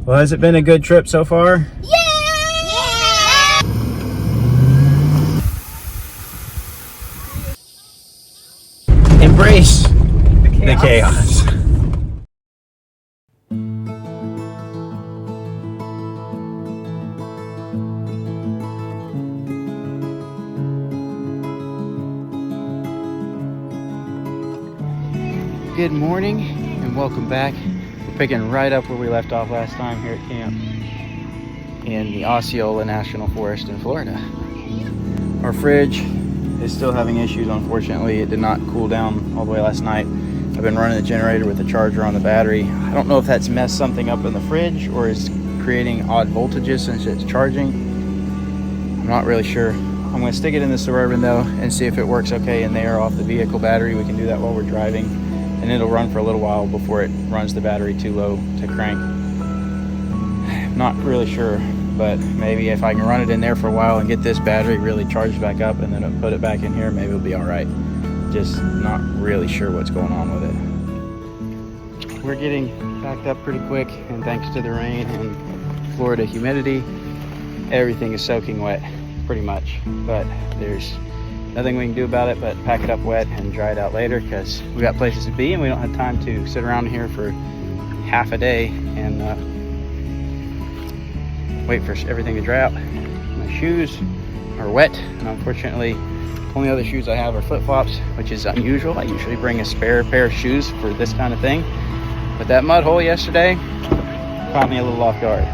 Well, has it been a good trip so far? Yeah! Embrace the chaos. Good morning and welcome back. We're picking right up where we left off last time here at camp in the Osceola National Forest in Florida. Our fridge is still having issues, unfortunately. It did not cool down all the way last night. I've been running the generator with the charger on the battery. I don't know if that's messed something up in the fridge or is creating odd voltages since it's charging. I'm not really sure. I'm going to stick it in the Suburban though and see if it works okay in there off the vehicle battery. We can do that while we're driving, and it'll run for a little while before it runs the battery too low to crank. Not really sure, but maybe if I can run it in there for a while and get this battery really charged back up and then I'll put it back in here, maybe it'll be all right. Just not really sure what's going on with it. We're getting backed up pretty quick, and thanks to the rain and Florida humidity, everything is soaking wet pretty much, but there's nothing we can do about it but pack it up wet and dry it out later, because we got places to be and we don't have time to sit around here for half a day and wait for everything to dry out. My shoes are wet, and unfortunately the only other shoes I have are flip-flops, which is unusual. I usually bring a spare pair of shoes for this kind of thing, but that mud hole yesterday caught me a little off guard.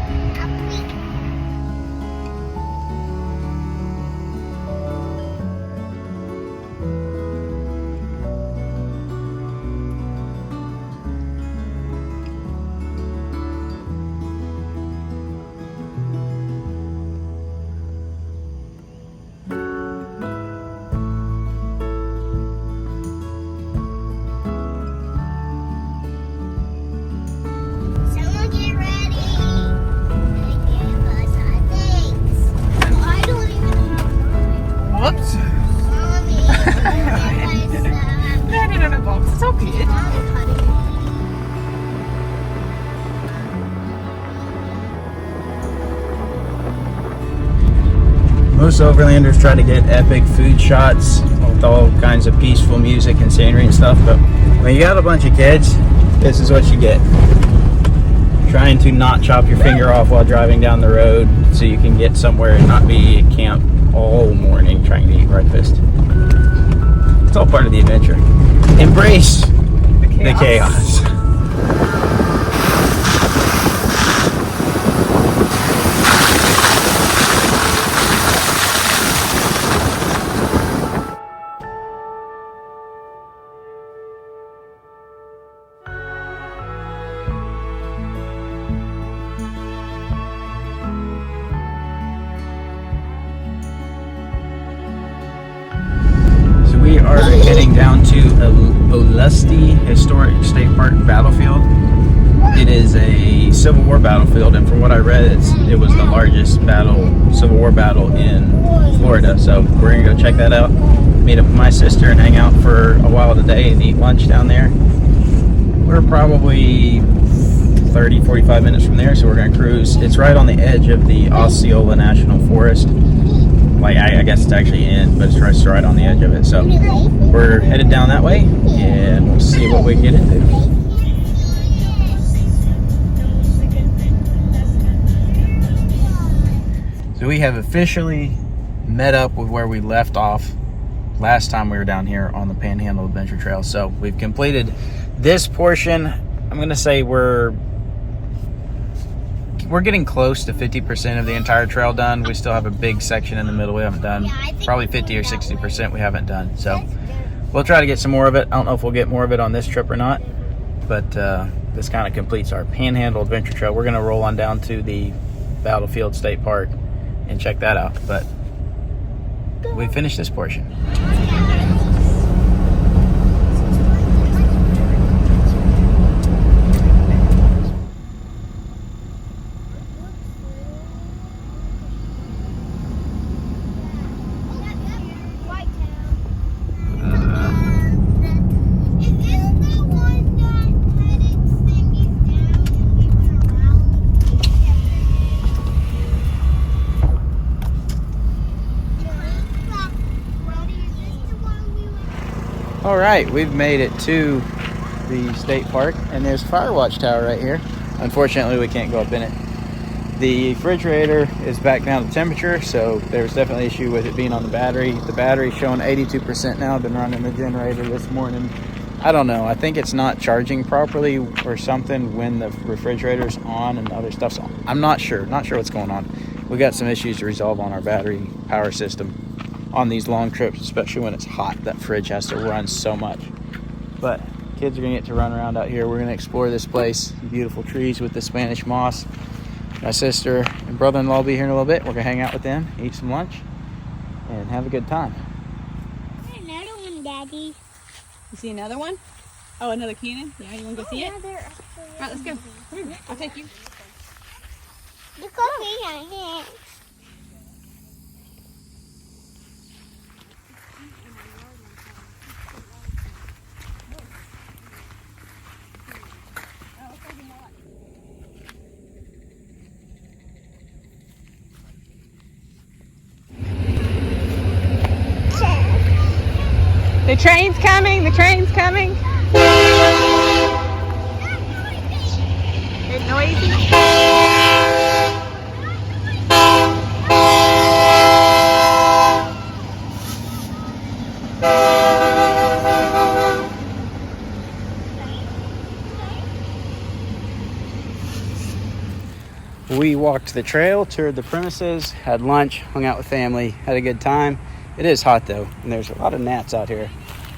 Whoops. That in a box. It's okay. Most overlanders try to get epic food shots with all kinds of peaceful music and scenery and stuff, but when you got a bunch of kids, this is what you get. Trying to not chop your finger off while driving down the road so you can get somewhere and not be at camp all morning trying to eat breakfast. It's all part of the adventure. Embrace the chaos. We are heading down to Olustee Historic State Park Battlefield. It is a Civil War battlefield, and from what I read, it was the largest Civil War battle in Florida. So we're gonna go check that out, meet up with my sister, and hang out for a while today and eat lunch down there. We're probably 30-45 minutes from there, so we're gonna cruise. It's right on the edge of the Osceola National Forest. Like, I guess it's actually in, but it's right on the edge of it. So we're headed down that way, and we'll see what we can get into. So we have officially met up with where we left off last time we were down here on the Panhandle Adventure Trail. So we've completed this portion. I'm going to say we're getting close to 50% of the entire trail done. We still have a big section in the middle we haven't done. Probably 50 or 60% we haven't done. So we'll try to get some more of it. I don't know if we'll get more of it on this trip or not, but this kind of completes our Panhandle Adventure Trail. We're going to roll on down to the Battlefield State Park and check that out. But we finished this portion. All right, we've made it to the state park, and there's a fire watch tower right here. Unfortunately, we can't go up in it. The refrigerator is back down to temperature, so there's definitely an issue with it being on the battery. The battery's showing 82% now. I've been running the generator this morning. I don't know. I think it's not charging properly or something when the refrigerator's on and other stuff's on. I'm not sure. Not sure what's going on. We got some issues to resolve on our battery power system on these long trips, especially when it's hot. That fridge has to run so much. But kids are gonna get to run around out here. We're gonna explore this place. Beautiful trees with the Spanish moss. My sister and brother-in-law will be here in a little bit. We're gonna hang out with them, eat some lunch, and have a good time. Another one, Daddy. You see another one? Oh, another cannon? Yeah, you want to go see it? All right, let's go. Come here. I'll take you. Look over here. The train's coming. The train's coming. It's noisy. We walked the trail, toured the premises, had lunch, hung out with family, had a good time. It is hot though, and there's a lot of gnats out here.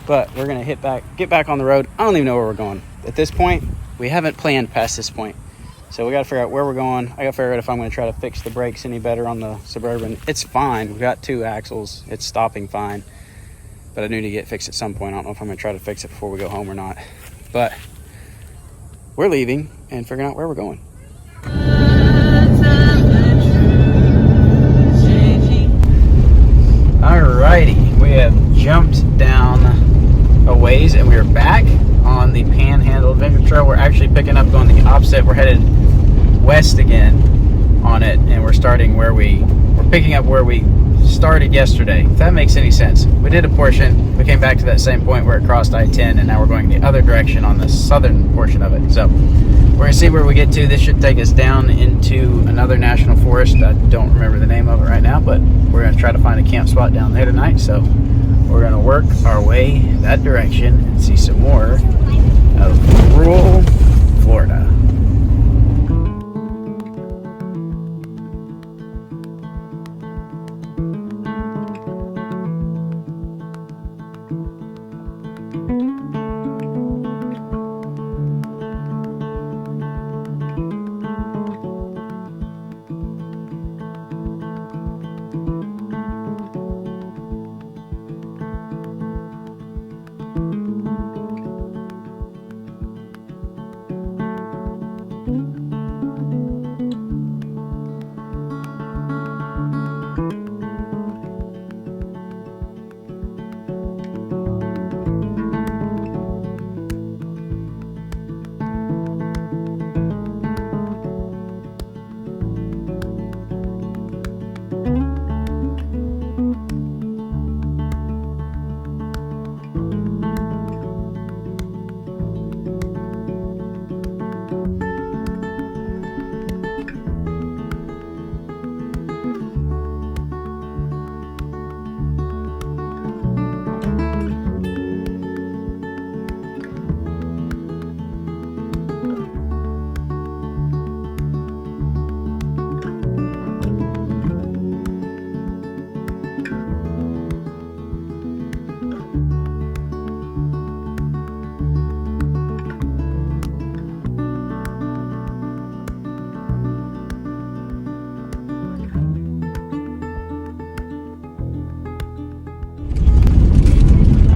But we're gonna get back on the road. I don't even know where we're going. At this point, we haven't planned past this point. So we gotta figure out where we're going. I gotta figure out if I'm gonna try to fix the brakes any better on the Suburban. It's fine, we've got 2 axles. It's stopping fine. But I need to get fixed at some point. I don't know if I'm gonna try to fix it before we go home or not. But we're leaving and figuring out where we're going. Alrighty, we have jumped down a ways and we are back on the Panhandle Adventure Trail. We're actually picking up going the opposite. We're headed west again on it, and we're picking up where we started yesterday, if that makes any sense. We did a portion, we came back to that same point where it crossed I-10, and now we're going the other direction on the southern portion of it. So we're gonna see where we get to. This should take us down into another national forest. I don't remember the name of it right now, but we're gonna try to find a camp spot down there tonight. So we're gonna work our way that direction and see some more of rural Florida.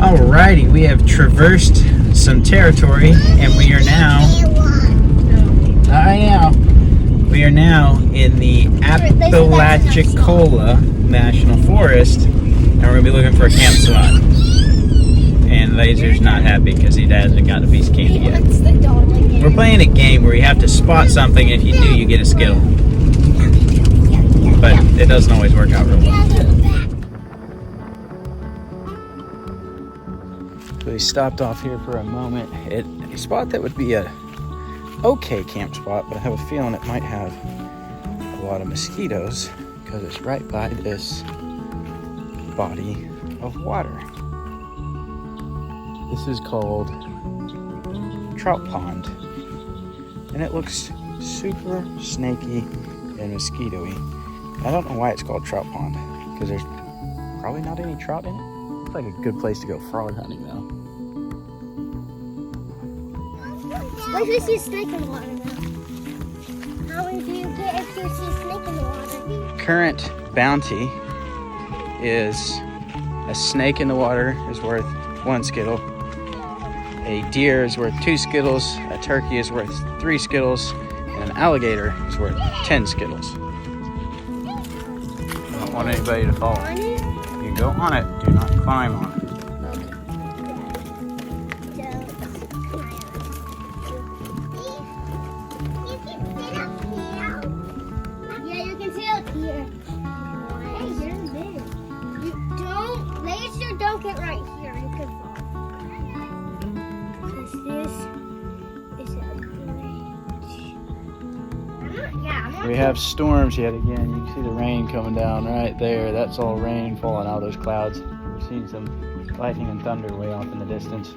Alrighty, we have traversed some territory, and we are now. We are now in the Apalachicola National Forest, and we're gonna be looking for a camp spot. And Laser's not happy because he hasn't got a piece of candy yet. We're playing a game where you have to spot something, and if you do, you get a Skittle. But it doesn't always work out real well. We we stopped off here for a moment at a spot that would be a okay camp spot, but I have a feeling it might have a lot of mosquitoes because it's right by this body of water. This is called Trout Pond, and it looks super snaky and mosquito-y. I don't know why it's called Trout Pond, because there's probably not any trout in it. Looks like a good place to go frog hunting though. What if you see a snake in the water though? How would you get if you see a snake in the water? Current bounty is a snake in the water is worth 1 Skittle. A deer is worth 2 Skittles. A turkey is worth 3 Skittles. And an alligator is worth 10 Skittles. I don't want anybody to fall. You go on it, do not climb on it. Yeah, you can sit up here. Hey, you're big. You don't get right here. You could fall. This is a bridge. We have storms yet again. You can see the rain coming down right there. That's all rain falling out of those clouds. We're seeing some lightning and thunder way off in the distance.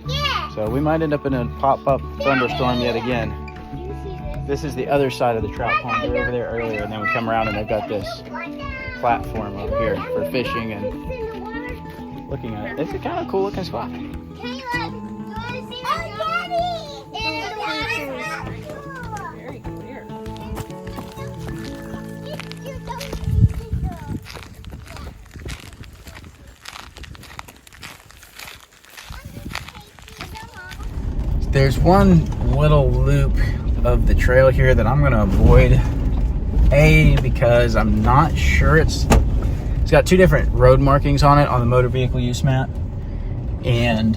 Yeah. So we might end up in a pop-up thunderstorm yet again. Do you see this? This is the other side of the trout pond. We were over there earlier, and then we come around and they've got this platform over here for fishing and looking at it. It's a kind of cool looking spot. Caleb, do you want to see the Daddy! In the water. Very clear. There's one little loop of the trail here that I'm going to avoid. Because I'm not sure it's got 2 different road markings on it on the motor vehicle use map, and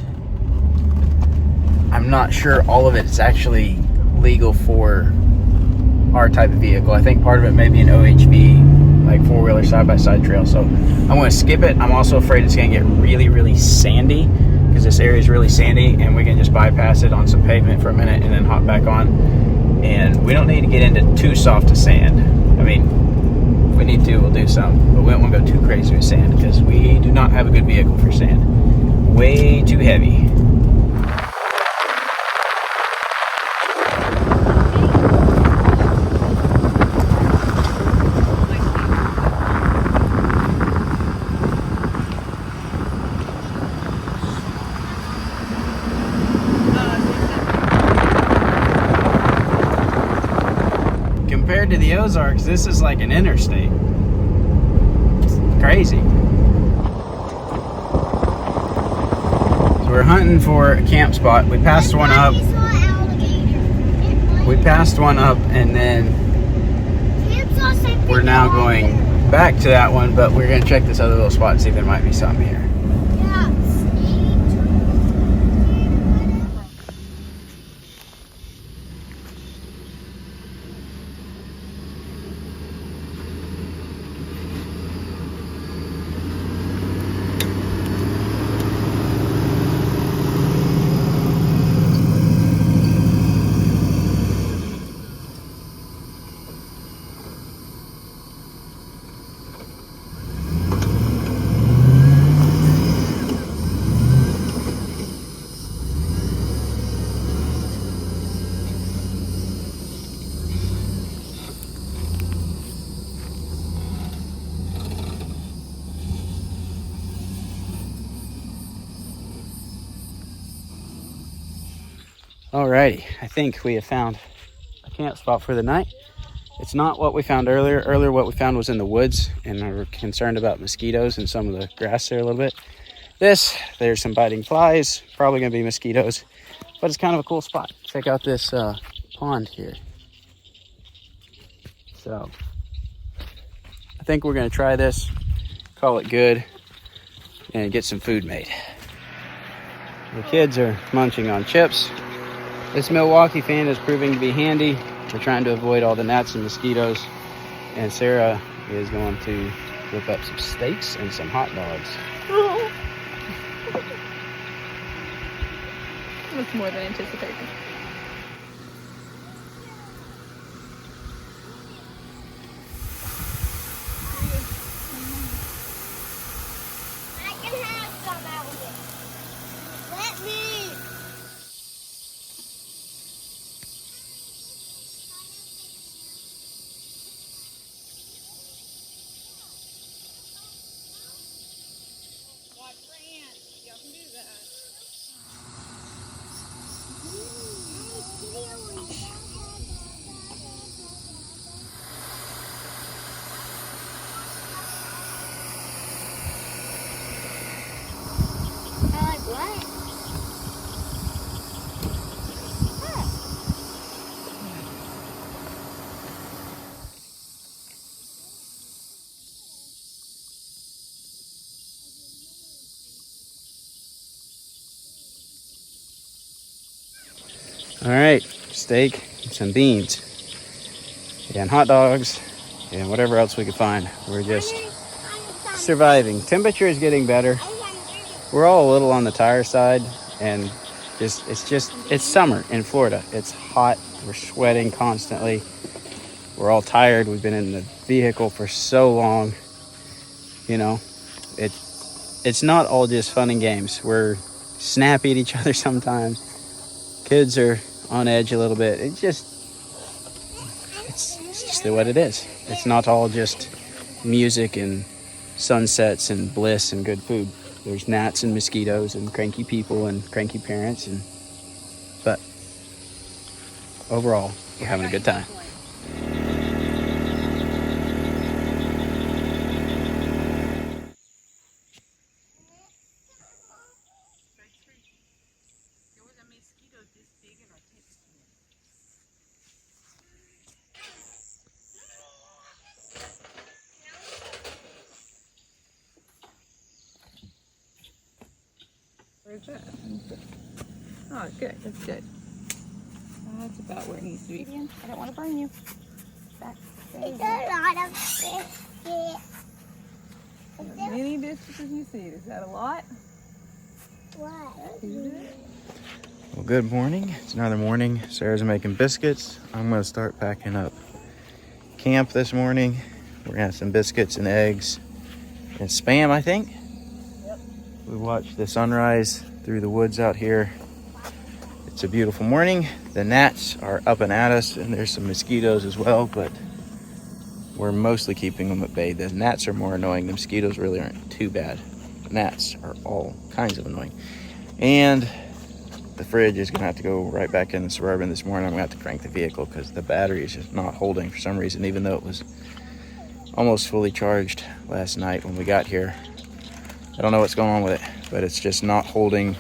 I'm not sure all of it's actually legal for our type of vehicle. I think part of it may be an OHV, like 4-wheeler side-by-side trail, so I'm going to skip it. I'm also afraid it's going to get really, really sandy, because this area is really sandy, and we can just bypass it on some pavement for a minute and then hop back on. And we don't need to get into too soft a sand. I mean, if we need to, we'll do some, but we don't want to go too crazy with sand because we do not have a good vehicle for sand. Way too heavy. Compared to the Ozarks, this is like an interstate. It's crazy. So we're hunting for a camp spot. We passed one up. We passed one up, and then we're now going back to that one, but we're gonna check this other little spot and see if there might be something here. Alrighty, I think we have found a camp spot for the night. It's not what we found earlier. Earlier what we found was in the woods, and we were concerned about mosquitoes and some of the grass there a little bit. There's some biting flies, probably gonna be mosquitoes, but it's kind of a cool spot. Check out this pond here. So I think we're gonna try this, call it good, and get some food made. The kids are munching on chips. This Milwaukee fan is proving to be handy. We're trying to avoid all the gnats and mosquitoes. And Sarah is going to whip up some steaks and some hot dogs. was more than anticipated. I can have some out of it. Let me. Watch for ants. Y'all can do that. I like what? All right, steak and some beans and hot dogs and whatever else we could find. We're just surviving. Temperature is getting better. We're all a little on the tired side, and it's summer in Florida. It's hot. We're sweating constantly. We're all tired. We've been in the vehicle for so long. You know, it's not all just fun and games. We're snappy at each other sometimes. Kids are on edge a little bit. It's just what it is. It's not all just music and sunsets and bliss and good food. There's gnats and mosquitoes and cranky people and cranky parents, but overall, we're having a good time. Where's that? Oh, good. That's good. That's about where it needs to be. I don't want to burn you. That's It's a lot of biscuits. as many biscuits as you see. Is that a lot? What? Well, good morning. It's another morning. Sarah's making biscuits. I'm going to start packing up camp this morning. We're going to have some biscuits and eggs and Spam, I think. Yep. We watched the sunrise through the woods out here. It's a beautiful morning. The gnats are up and at us, and there's some mosquitoes as well, but we're mostly keeping them at bay. The gnats are more annoying. The mosquitoes really aren't too bad. The gnats are all kinds of annoying. And the fridge is gonna have to go right back in the Suburban this morning. I'm gonna have to crank the vehicle because the battery is just not holding for some reason, even though it was almost fully charged last night when we got here. I don't know what's going on with it, but it's just not holding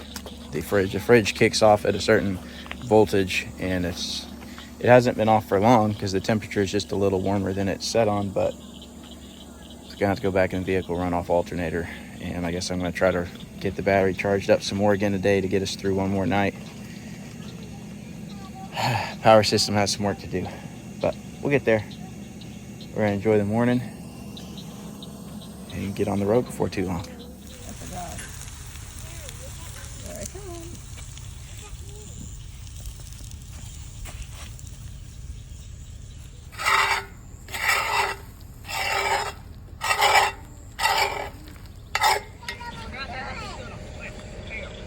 the fridge. The fridge kicks off at a certain voltage, and it hasn't been off for long because the temperature is just a little warmer than it's set on, but it's gonna have to go back in the vehicle, run off alternator, and I guess I'm gonna try to get the battery charged up some more again today to get us through one more night. Power system has some work to do, but we'll get there. We're gonna enjoy the morning and get on the road before too long. That's a dog. There I come.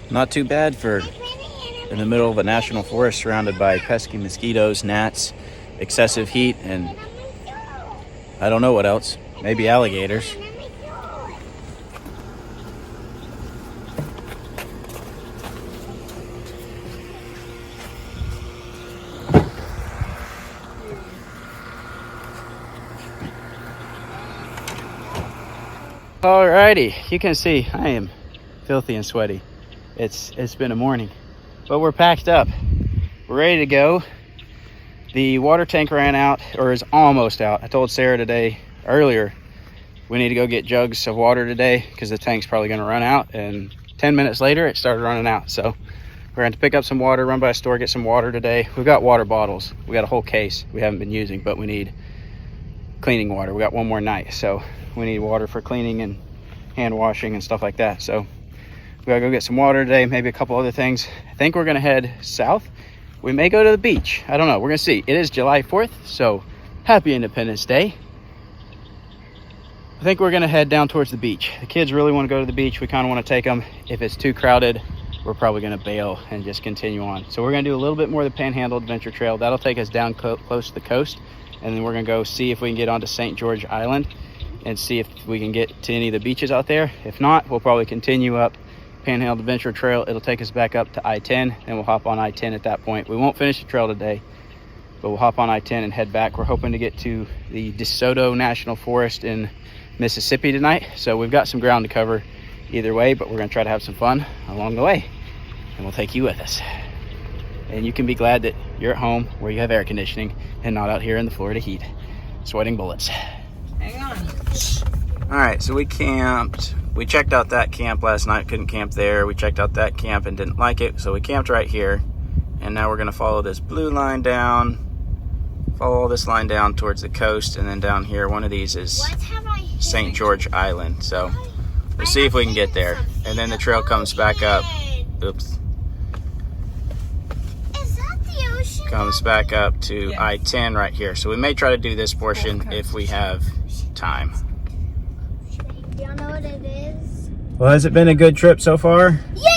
Not too bad for in the middle of a national forest surrounded by pesky mosquitoes, gnats, excessive heat, and I don't know what else. Maybe alligators. Alrighty, you can see I am filthy and sweaty. It's been a morning, but we're packed up. We're ready to go. The water tank ran out, or is almost out. I told Sarah earlier, we need to go get jugs of water today because the tank's probably going to run out, and 10 minutes later it started running out. So we're going to pick up some water, run by a store, get some water today. We've got water bottles. We got a whole case we haven't been using, but we need cleaning water. We got one more night, so we need water for cleaning and hand washing and stuff like that. So We gotta go get some water today, maybe a couple other things. I think we're gonna head south. We may go to the beach. I don't know, we're gonna see. It is July 4th, so happy Independence Day. I think we're gonna head down towards the beach. The kids really wanna go to the beach. We kinda wanna take them. If it's too crowded, we're probably gonna bail and just continue on. So we're gonna do a little bit more of the Panhandle Adventure Trail. That'll take us down close to the coast. And then we're gonna go see if we can get onto St. George Island and see if we can get to any of the beaches out there. If not, we'll probably continue up Panhandle Adventure Trail. It'll take us back up to I-10, and we'll hop on I-10 at that point. We won't finish the trail today, but we'll hop on I-10 and head back. We're hoping to get to the Soto National Forest in Mississippi tonight. So we've got some ground to cover either way, but we're gonna try to have some fun along the way, and we'll take you with us. And you can be glad that you're at home where you have air conditioning and not out here in the Florida heat, sweating bullets. Hang on. All right, so we camped. We checked out that camp last night, couldn't camp there. We checked out that camp and didn't like it, so we camped right here. And now we're gonna follow this blue line down, follow this line down towards the coast, and then down here, one of these is St. George Island. So we'll see if we can get there. And then the trail comes back up. Oops. Comes back up to I-10 right here. So we may try to do this portion if we have time. Do y'all know what it is? Well, has it been a good trip so far? Yeah!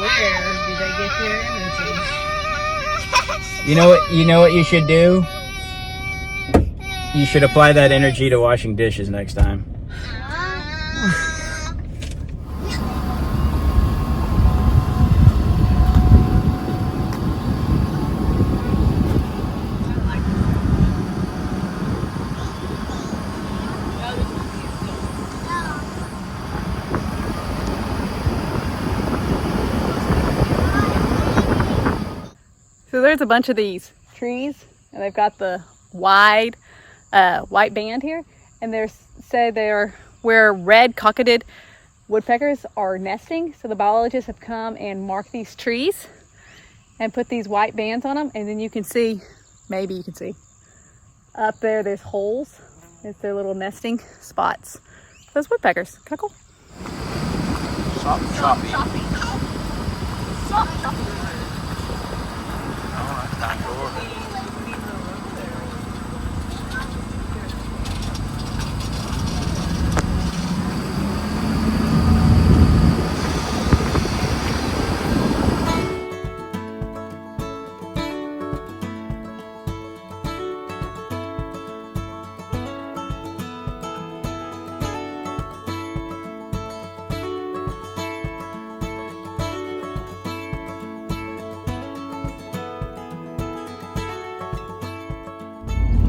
Where did they get their energy? You know what you should do? You should apply that energy to washing dishes next time. So there's a bunch of these trees, and they've got the wide white band here, and they're where red cockaded woodpeckers are nesting. So the biologists have come and marked these trees and put these white bands on them, and then you can see, maybe you can see, up there there's holes. It's their little nesting spots. Those woodpeckers, kind of cool. Choppy.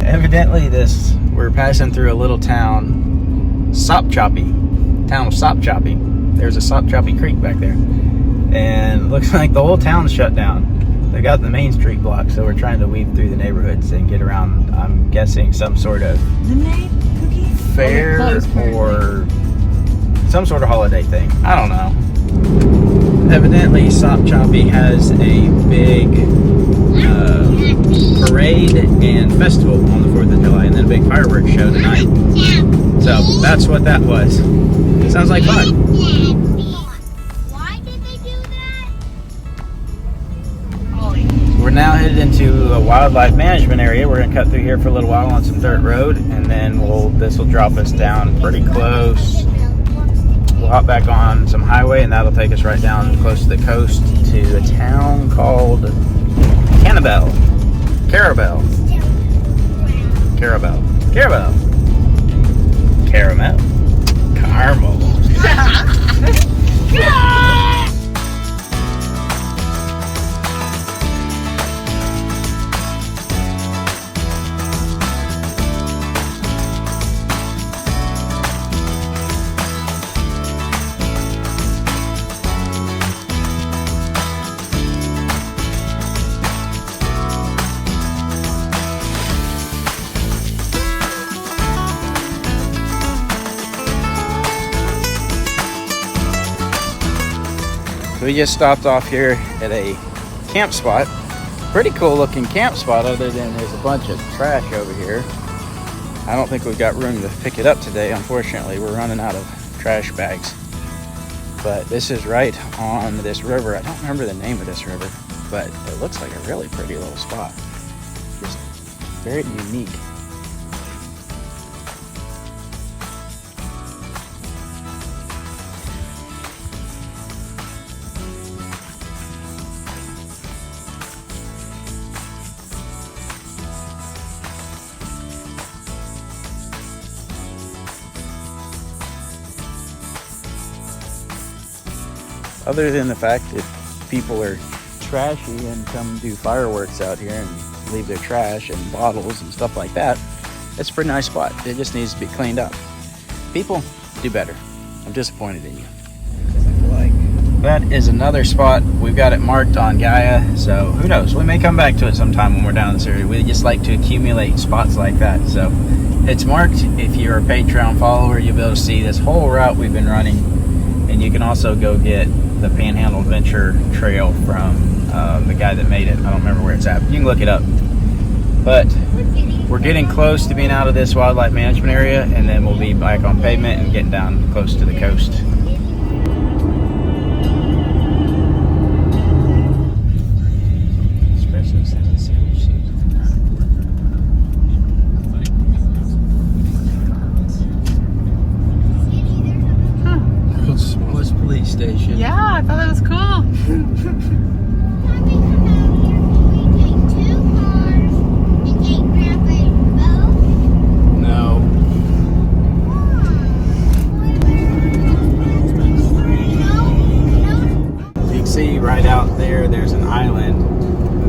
Evidently we're passing through a little town, town of Sopchoppy. There's a Sopchoppy Creek back there. And it looks like the whole town's shut down. They got the main street blocked, so we're trying to weave through the neighborhoods and get around, I'm guessing, some sort of fair or some sort of holiday thing. I don't know. Evidently, Sopchoppy has a big parade and festival on the 4th of July, and then a big fireworks show tonight. So that's what that was. It sounds like fun. Why did they do that? We're now headed into a wildlife management area. We're gonna cut through here for a little while on some dirt road, and then this will drop us down pretty close. We'll hop back on some highway, and that'll take us right down close to the coast to a town called Caramel. Caramel. We just stopped off here at a camp spot. Pretty cool looking camp spot, other than there's a bunch of trash over here. I don't think we've got room to pick it up today. Unfortunately, we're running out of trash bags. But this is right on this river. I don't remember the name of this river, but it looks like a really pretty little spot. Just very unique. Other than the fact that people are trashy and come do fireworks out here and leave their trash and bottles and stuff like that, it's a pretty nice spot. It just needs to be cleaned up. People, do better. I'm disappointed in you. That is another spot. We've got it marked on Gaia, so who knows? We may come back to it sometime when we're down in this area. We just like to accumulate spots like that. So it's marked. If you're a Patreon follower, you'll be able to see this whole route we've been running. And you can also go get the Panhandle Adventure Trail from the guy that made it. I don't remember where it's at. You can look it up. But we're getting close to being out of this wildlife management area, and then we'll be back on pavement and getting down close to the coast. Smallest police station. Yeah, I thought that was cool. No. You can see right out there, there's an island.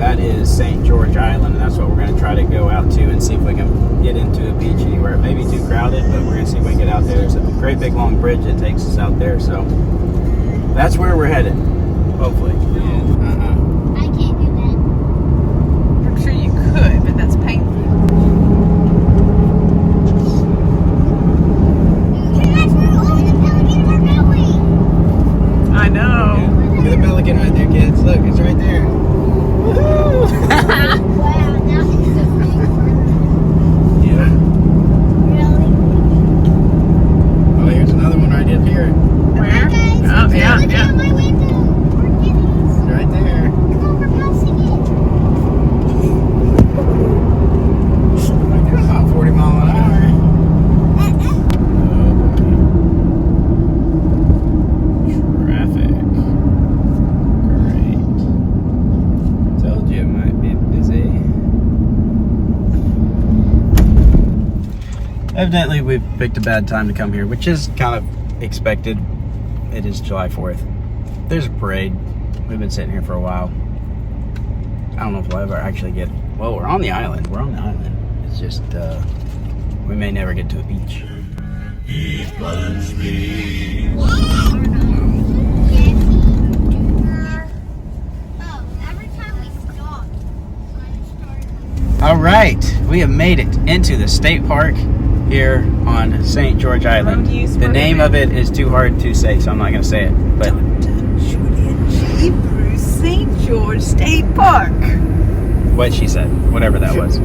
That is St. George Island, and that's what we're going to try to go out to and see if we can get into a beach anywhere. It may be too crowded, but we're going to see if we can get out there. There's a great big long bridge that takes us out there, so that's where we're headed, hopefully. I can't do that. I'm sure you could, but that's painful. That's where all the pelicans are going. I know. Look at the pelican right there, kids. Look, it's right there. Woohoo! Wow, now it's so big. Yeah. Really? Oh, here's another one right up here. Where? Oh, yeah, Look yeah. out my window. We're getting It's right there. Come on, we're passing it. Right there, about 40 miles an hour. Traffic. Great. Told you it might be busy. Evidently, we picked a bad time to come here, which is kind of expected. It is July 4th. There's a parade. We've been sitting here for a while. I don't know if we'll ever actually get... Well, we're on the island. We're on the island. It's just, we may never get to a beach. Every time we stop. All right, we have made it into the state park here on St. George Island. The name of it is too hard to say, so I'm not going to say it. But St. George State Park. what she said, whatever that was.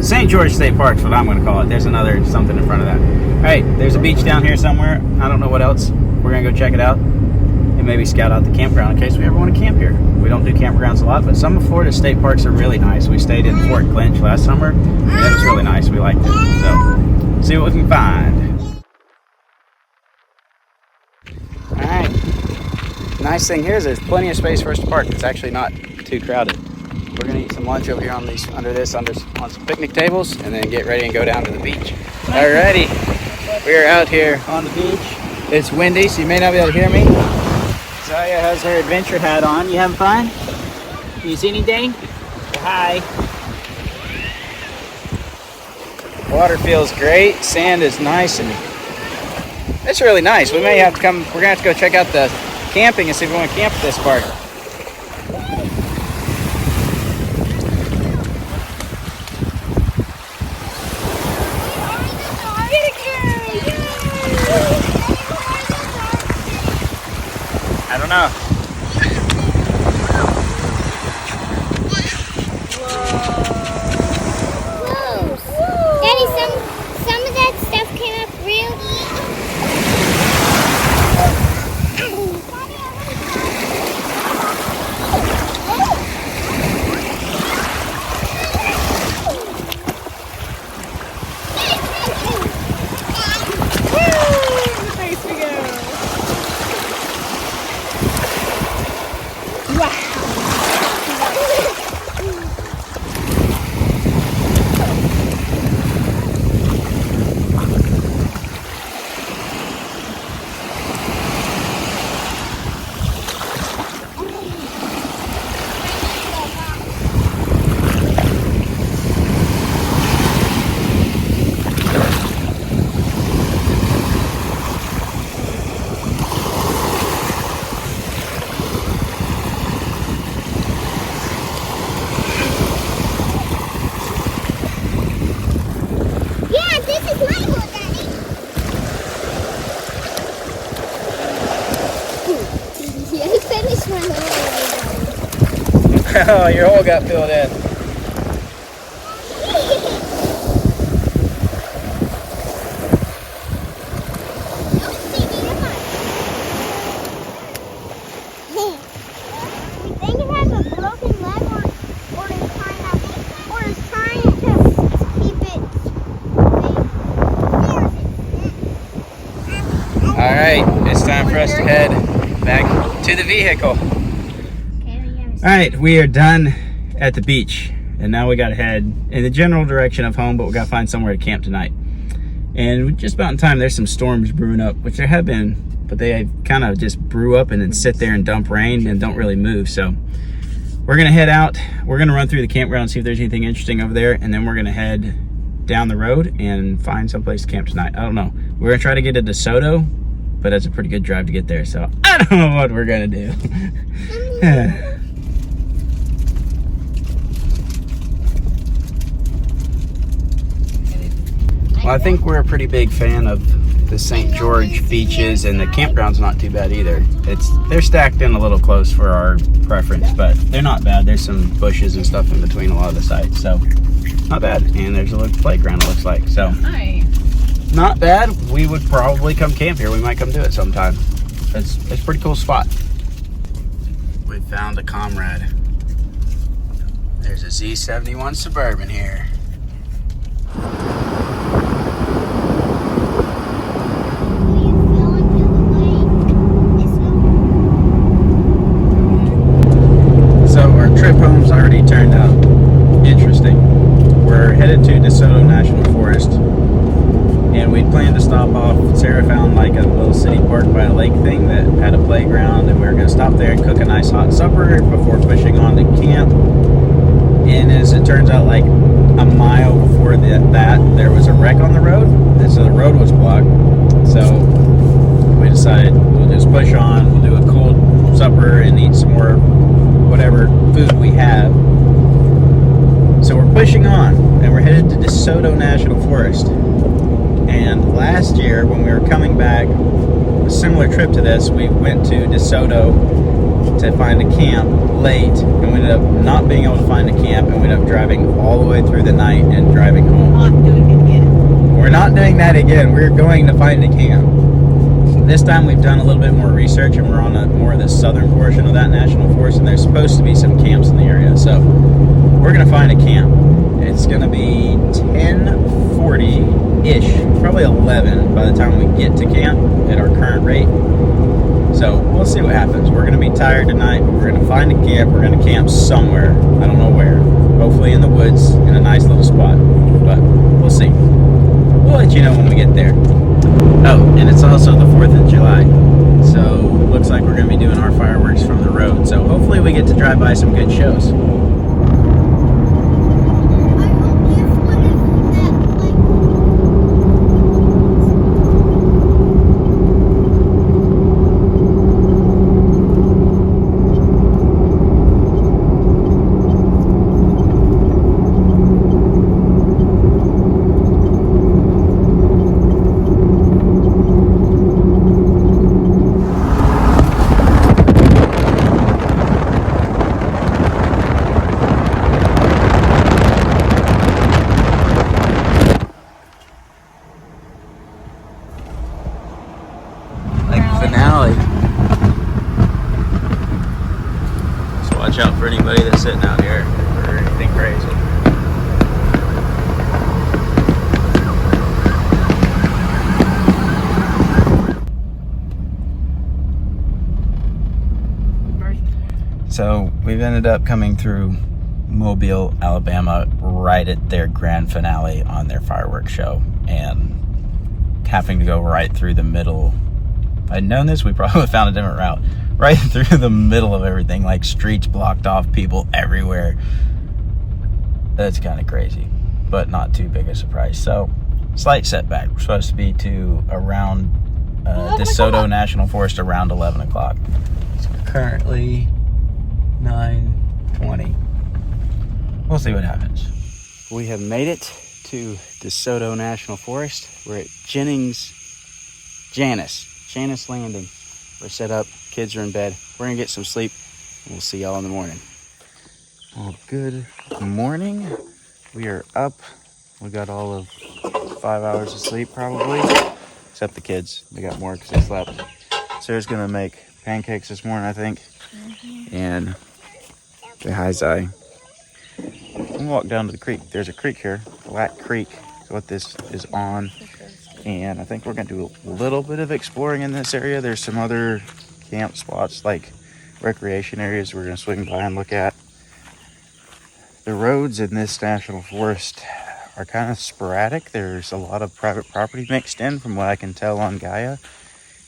St. George State Park's what I'm going to call it. There's another something in front of that. All right, there's a beach down here somewhere. I don't know what else. We're going to go check it out and maybe scout out the campground in case we ever want to camp here. We don't do campgrounds a lot, but some of Florida's state parks are really nice. We stayed in Fort Clinch last summer, and it was really nice. We liked it. So, see what we can find. All right. Nice thing here is there's plenty of space for us to park. It's actually not too crowded. We're gonna eat some lunch over here on these on some picnic tables, and then get ready and go down to the beach. Alrighty, we are out here on the beach. It's windy, so you may not be able to hear me. Zaya has her adventure hat on. You having fun? You see anything? Say hi. Water feels great. Sand is nice, and it's really nice. We may have to come. We're gonna have to go check out the camping and see if we want to camp at this park. I don't know. Daddy, some Oh, your hole got filled in. All right, it's time for us to head back to the vehicle. All right, we are done at the beach, and now we got to head in the general direction of home, but we got to find somewhere to camp tonight. And just about in time, there's some storms brewing up, which there have been, but they kind of just brew up and then sit there and dump rain and don't really move. So we're gonna head out. We're gonna run through the campground and see if there's anything interesting over there, and then we're gonna head down the road and find someplace to camp tonight. I don't know. We're gonna try to get to DeSoto, but that's a pretty good drive to get there, so I don't know what we're gonna do. Well, I think we're a pretty big fan of the St. George beaches, and the campground's not too bad either. They're stacked in a little close for our preference, but they're not bad. There's some bushes and stuff in between a lot of the sites, so not bad. And there's a little playground, it looks like, so not bad. We would probably come camp here. We might come do it sometime. It's a pretty cool spot. We found a comrade. There's a Z71 Suburban here. So our trip home's already turned out interesting. We're headed to Soto National Forest, and we planned to stop off. Sarah found like a little city park by a lake thing that had a playground, and we were going to stop there and cook a nice hot supper before pushing on to camp. And as it turns out, like a mile before that there was a wreck on the road, and so the road was blocked. So we decided we'll just push on, we'll do a cold supper and eat some more whatever food we have. So we're pushing on, and we're headed to DeSoto National Forest. And last year, when we were coming back, a similar trip to this, we went to DeSoto to find a camp late, and we ended up not being able to find a camp, and we ended up driving all the way through the night and driving home. Not doing it again. We're not doing that again. We're going to find a camp. This time we've done a little bit more research, and we're on more of the southern portion of that national forest, and there's supposed to be some camps in the area. So we're going to find a camp. It's going to be 10:40-ish, probably 11 by the time we get to camp at our current rate. So we'll see what happens. We're going to be tired tonight, but we're going to find a camp. We're going to camp somewhere. I don't know where. Hopefully in the woods, in a nice little spot. But we'll see. We'll let you know when we get there. Oh, and it's also the 4th of July. So looks like we're going to be doing our fireworks from the road. So hopefully we get to drive by some good shows. Finale. So watch out for anybody that's sitting out here or anything crazy. So we've ended up coming through Mobile, Alabama, right at their grand finale on their fireworks show, and having to go right through the middle. If I'd known this, we probably would have found a different route. Right through the middle of everything, like streets blocked off, people everywhere. That's kind of crazy, but not too big a surprise. So, slight setback. We're supposed to be to around DeSoto National Forest around 11 o'clock. It's currently 9:20. We'll see what happens. We have made it to DeSoto National Forest. We're at Janus Landing. We're set up, kids are in bed. We're gonna get some sleep, and we'll see y'all in the morning. Well, good morning. We are up. We got all of 5 hours of sleep probably, except the kids. They got more because they slept. Sarah's gonna make pancakes this morning, I think. And say hi, Zai. I'm gonna walk down to the creek. There's a creek here, Black Creek is what this is on. And I think we're gonna do a little bit of exploring in this area. There's some other camp spots, like recreation areas we're gonna swing by and look at. The roads in this national forest are kind of sporadic. There's a lot of private property mixed in from what I can tell on Gaia.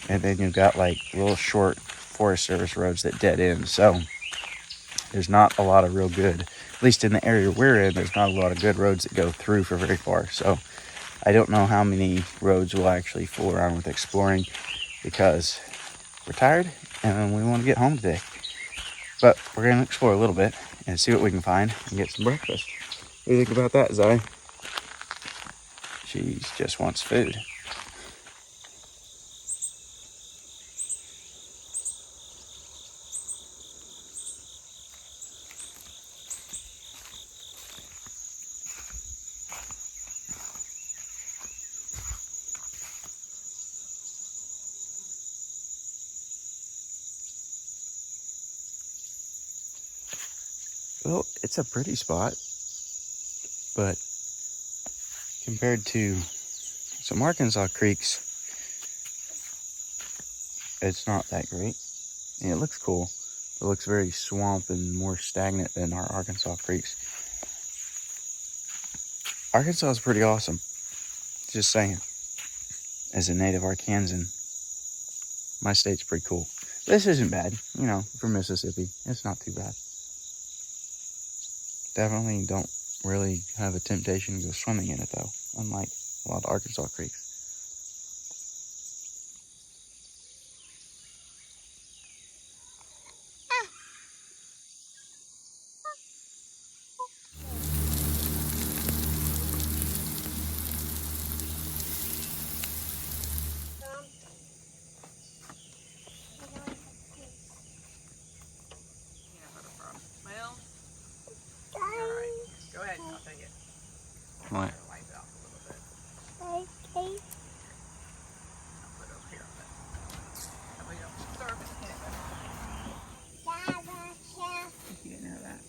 And then you've got like little short Forest Service roads that dead end. So there's not a lot of real good, at least in the area we're in, there's not a lot of good roads that go through for very far. So I don't know how many roads we'll actually fool around with exploring because we're tired and we want to get home today. But we're going to explore a little bit and see what we can find and get some breakfast. What do you think about that, Zai? She just wants food. Well, it's a pretty spot, but compared to some Arkansas creeks, it's not that great. And it looks cool. It looks very swamp and more stagnant than our Arkansas creeks. Arkansas is pretty awesome. Just saying. As a native Arkansan, my state's pretty cool. This isn't bad, you know, for Mississippi. It's not too bad. Definitely don't really have a temptation to go swimming in it though, unlike a lot of Arkansas creeks. Go ahead, I'll take it. What? Wipe it off a little bit. Okay. I'll put it over here on it. That way you don't starve it. You didn't know that.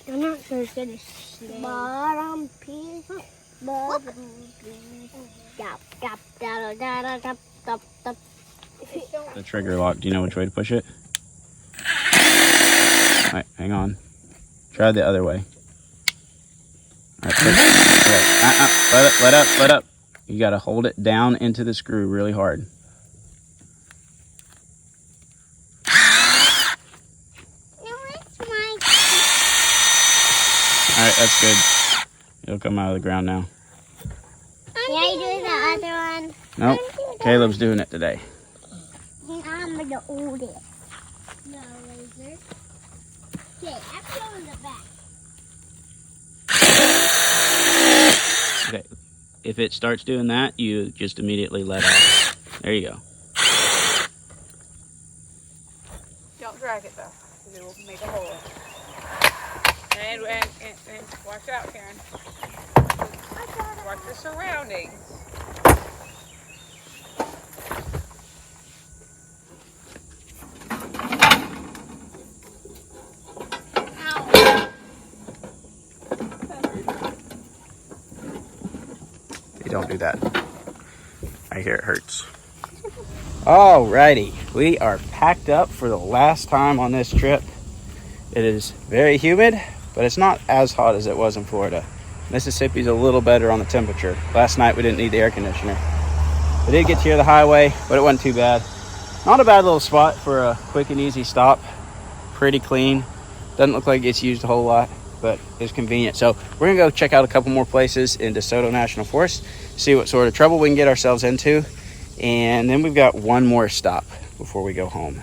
I'm not sure it's gonna stay. Bottom piece. Bottom piece. The trigger lock, do you know which way to push it? Alright, hang on. Try the other way. Alright, push. Let up. You gotta hold it down into the screw really hard. Alright, that's good. It'll come out of the ground now. Can I do the other one? Nope. Caleb's doing it today. I'm gonna hold it. No, laser. Okay, I'm going the back. Okay. If it starts doing that, you just immediately let off. There you go. Don't drag it though, because it will make a hole. And watch out, Karen. Watch the surroundings. Hey, don't do that. I hear it hurts. Alrighty, we are packed up for the last time on this trip. It is very humid, but it's not as hot as it was in Florida. Mississippi's a little better on the temperature. Last night we didn't need the air conditioner. We did get to hear the highway, but it wasn't too bad. Not a bad little spot for a quick and easy stop. Pretty clean. Doesn't look like it gets used a whole lot. but it's convenient. So we're gonna go check out a couple more places into Soto National Forest, see what sort of trouble we can get ourselves into, and then we've got one more stop before we go home.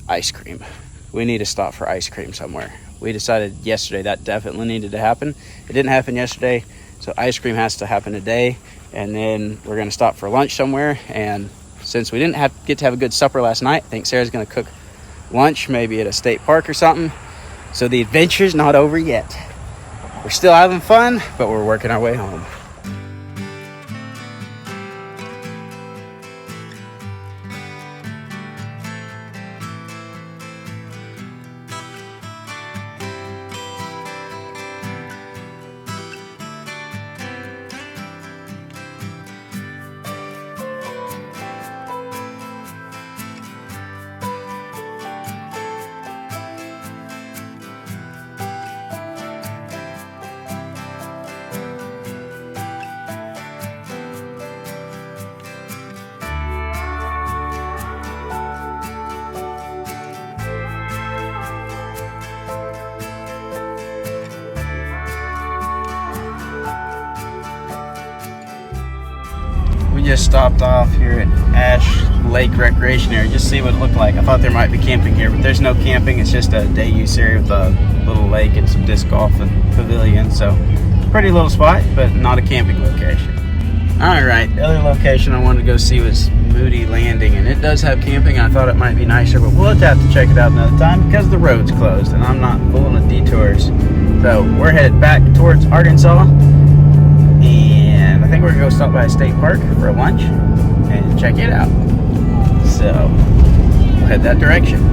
Ice cream. We need to stop for ice cream somewhere. We decided yesterday that definitely needed to happen. It didn't happen yesterday, so ice cream has to happen today, and then we're gonna stop for lunch somewhere. And since we didn't get to have a good supper last night, I think Sarah's gonna cook lunch maybe at a state park or something. So the adventure's not over yet. We're still having fun, but we're working our way home. We just stopped off here at Ash Lake Recreation Area just to see what it looked like. I thought there might be camping here, but there's no camping. It's just a day use area with a little lake and some disc golf and pavilion. So pretty little spot, but not a camping location. All right, the other location I wanted to go see was Moody Landing, and it does have camping. I thought it might be nicer, but we'll have to check it out another time because the road's closed and I'm not full of detours. So we're headed back towards Arkansas. And I think we're gonna go stop by a state park for lunch and check it out. So we'll head that direction.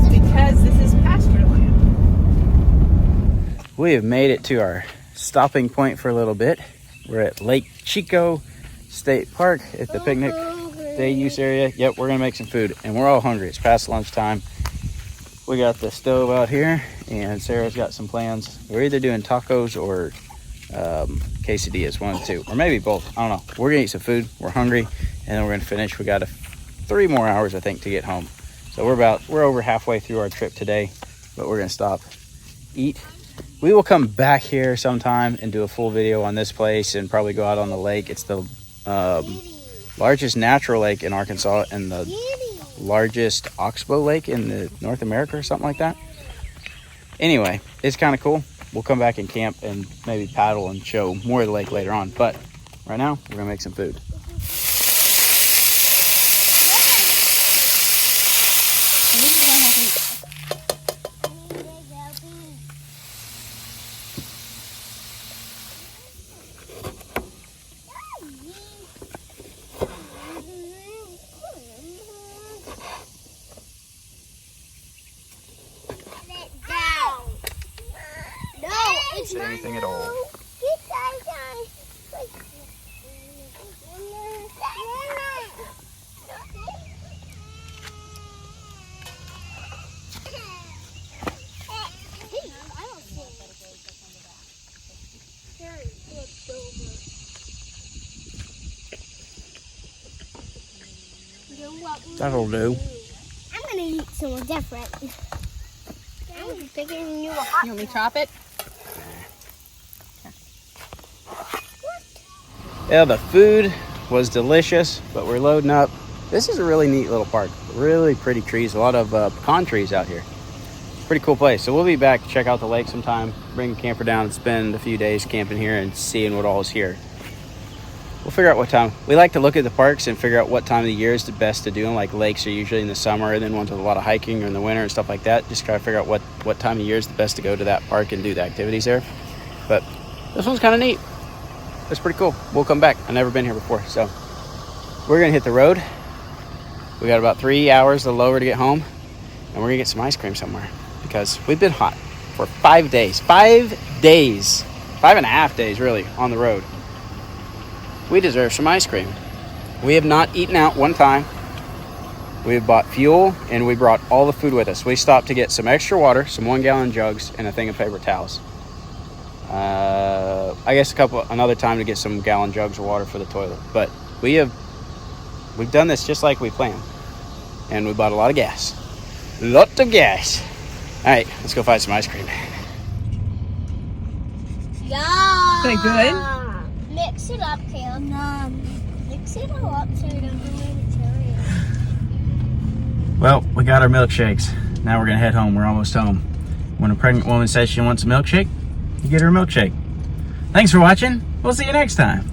Because this is pasture land. We have made it to our stopping point for a little bit. We're at Lake Chicot State Park at the picnic day use area. Yep, we're gonna make some food and we're all hungry. It's past lunchtime. We got the stove out here and Sarah's got some plans. We're either doing tacos or quesadillas, one of the two, or maybe both. I don't know. We're gonna eat some food. We're hungry, and then we're gonna finish. We got 3 more hours, I think, to get home. So we're over halfway through our trip today, but we're gonna stop, eat. We will come back here sometime and do a full video on this place and probably go out on the lake. It's the largest natural lake in Arkansas and the largest oxbow lake in the North America or something like that. Anyway, it's kind of cool. We'll come back and camp and maybe paddle and show more of the lake later on. But right now, we're gonna make some food. Say anything at all. That'll do. I'm gonna eat something different. I'm picking you a hot. You want me to chop it? Yeah, the food was delicious, but we're loading up. This is a really neat little park. Really pretty trees, a lot of pecan trees out here. Pretty cool place. So we'll be back to check out the lake sometime, bring the camper down and spend a few days camping here and seeing what all is here. We'll figure out what time. We like to look at the parks and figure out what time of the year is the best to do them. Like lakes are usually in the summer, and then ones with a lot of hiking are in the winter and stuff like that. Just try to figure out what time of year is the best to go to that park and do the activities there. But this one's kind of neat. It's pretty cool. We'll come back. I've never been here before, so we're gonna hit the road. We got about 3 hours a little over to get home, and we're gonna get some ice cream somewhere because we've been hot for 5 days. 5 days, 5.5 days really on the road. We deserve some ice cream. We have not eaten out one time. We have bought fuel and we brought all the food with us. We stopped to get some extra water, some 1-gallon jugs, and a thing of paper towels. I guess another time to get some gallon jugs of water for the toilet. But we've done this just like we planned, and we bought a lot of gas. Lot of gas. All right, let's go find some ice cream. Yeah. Is that good? Mix it up, Caleb. No. Mix it all up so you don't go vegetarian. Well, we got our milkshakes. Now we're gonna head home. We're almost home. When a pregnant woman says she wants a milkshake, you get her a milkshake. Thanks for watching. We'll see you next time.